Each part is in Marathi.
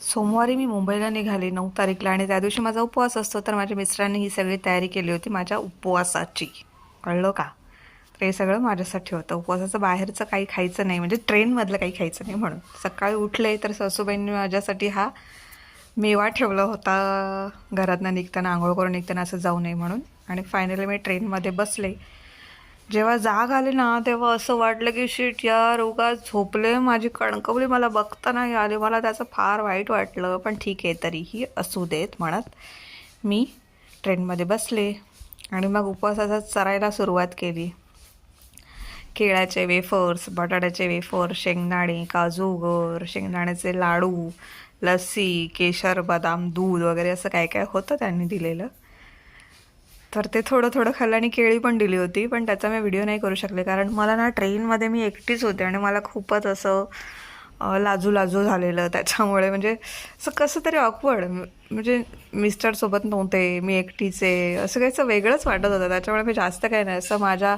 सोमवारी मी मुंबईला निघाले 9 तारीखला आणि त्या दिवशी माझा उपवास असतो. तर माझ्या मिस्टरांनी ही सगळी तयारी केली होती माझ्या उपवासाची. कळलं का? तर हे सगळं माझ्यासाठी होतं. उपवासाचं बाहेरचं काही खायचं नाही, म्हणजे ट्रेनमधलं काही खायचं नाही म्हणून. सकाळी उठले तर सासूबाईंनी माझ्यासाठी हा मेवा ठेवला होता घरातनं निघताना, आंघोळ करून निघताना असं जाऊ नये म्हणून. आणि फायनली मी ट्रेनमध्ये बसले. जेव्हा जाग आली ना तेव्हा असं वाटलं की शिट यार, उगाच झोपले, माझी कणकवली मला बघता नाही आली. मला त्याचं फार वाईट वाटलं, पण ठीक आहे, तरीही असू देत म्हणत मी ट्रेनमध्ये बसले आणि मग उपवासाचा चरायला सुरुवात केली. केळ्याचे वेफर्स, बटाट्याचे वेफर्स, शेंगदाणे, काजूगर, शेंगदाण्याचे लाडू, लस्सी, केशर, बदाम, दूध वगैरे असं काय काय होतं त्यांनी दिलेलं. तर ते थोडं थोडं खाल्लं आणि केळी पण दिली होती, पण त्याचा मी व्हिडिओ नाही करू शकले कारण मला ना ट्रेनमध्ये मी एकटीच होते आणि मला खूपच असं लाजू लाजू झालेलं त्याच्यामुळे. म्हणजे असं कसं तरी ऑकवर्ड, म्हणजे मिस्टरसोबत नव्हते, मी एकटीच आहे, असं काहीचं वेगळंच वाटत होतं. त्याच्यामुळे मी जास्त काही नाही, असं माझ्या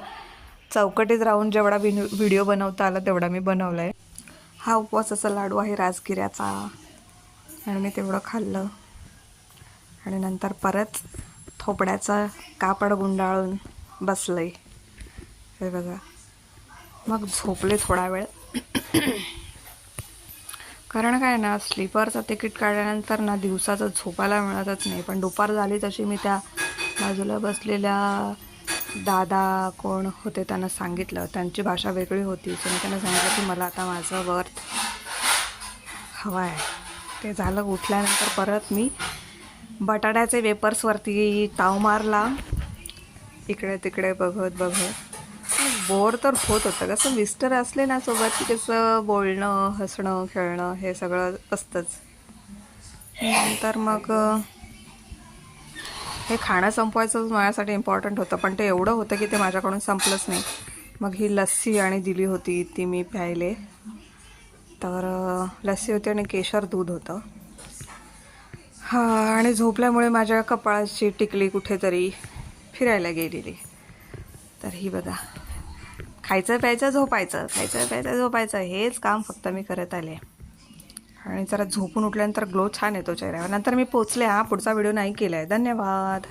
चौकटीत राहून जेवढा व्हिडिओ बनवता आला तेवढा मी बनवला आहे. हा उपवासाचा लाडू आहे राजगिऱ्याचा आणि मी तेवढं खाल्लं आणि नंतर परत थोपड्याचा कापड गुंडाळून बसले. हे बघा, मग झोपले थोडा वेळ. कारण काय ना, स्लीपरचं तिकीट काढल्यानंतर ना दिवसाचं झोपायला मिळतच नाही. पण दुपार झाली तशी मी त्या बाजूला बसलेल्या दादा कोण होते त्यांना सांगितलं, त्यांची भाषा वेगळी होती, सो मी त्यांना सांगितलं की मला आता माझं वर्थ हवं आहे. ते झालं. उठल्यानंतर परत मी बटाट्याचे वेपर्सवरती ताव मारला, इकडे तिकडे बघत बघत. बोर तर होत होतं. कसं मिस्टर असले ना सोबत की कसं बोलणं, हसणं, खेळणं हे सगळं असतंच. नंतर मग हे खाणं संपवायचं माझ्यासाठी इम्पॉर्टंट होतं, पण ते एवढं होतं की ते माझ्याकडून संपलंच नाही. मग ही लस्सी आणि दिली होती ती मी प्यायले. तर लस्सी होती आणि केशर दूध होतं. हां, आणि झोपल्यामुळे माझ्या कपाळाची टिकली कुठेतरी फिरायला गेलेली. तर ही बघा, खायचं प्यायचं झोपायचं, खायचं प्यायचं झोपायचं, हेच काम फक्त मी करत आले. आणि जरा झोपून उठल्यानंतर ग्लो छान येतो चेहऱ्यावर. नंतर मी पोचले. पुढचा व्हिडिओ नाही केला आहे. धन्यवाद.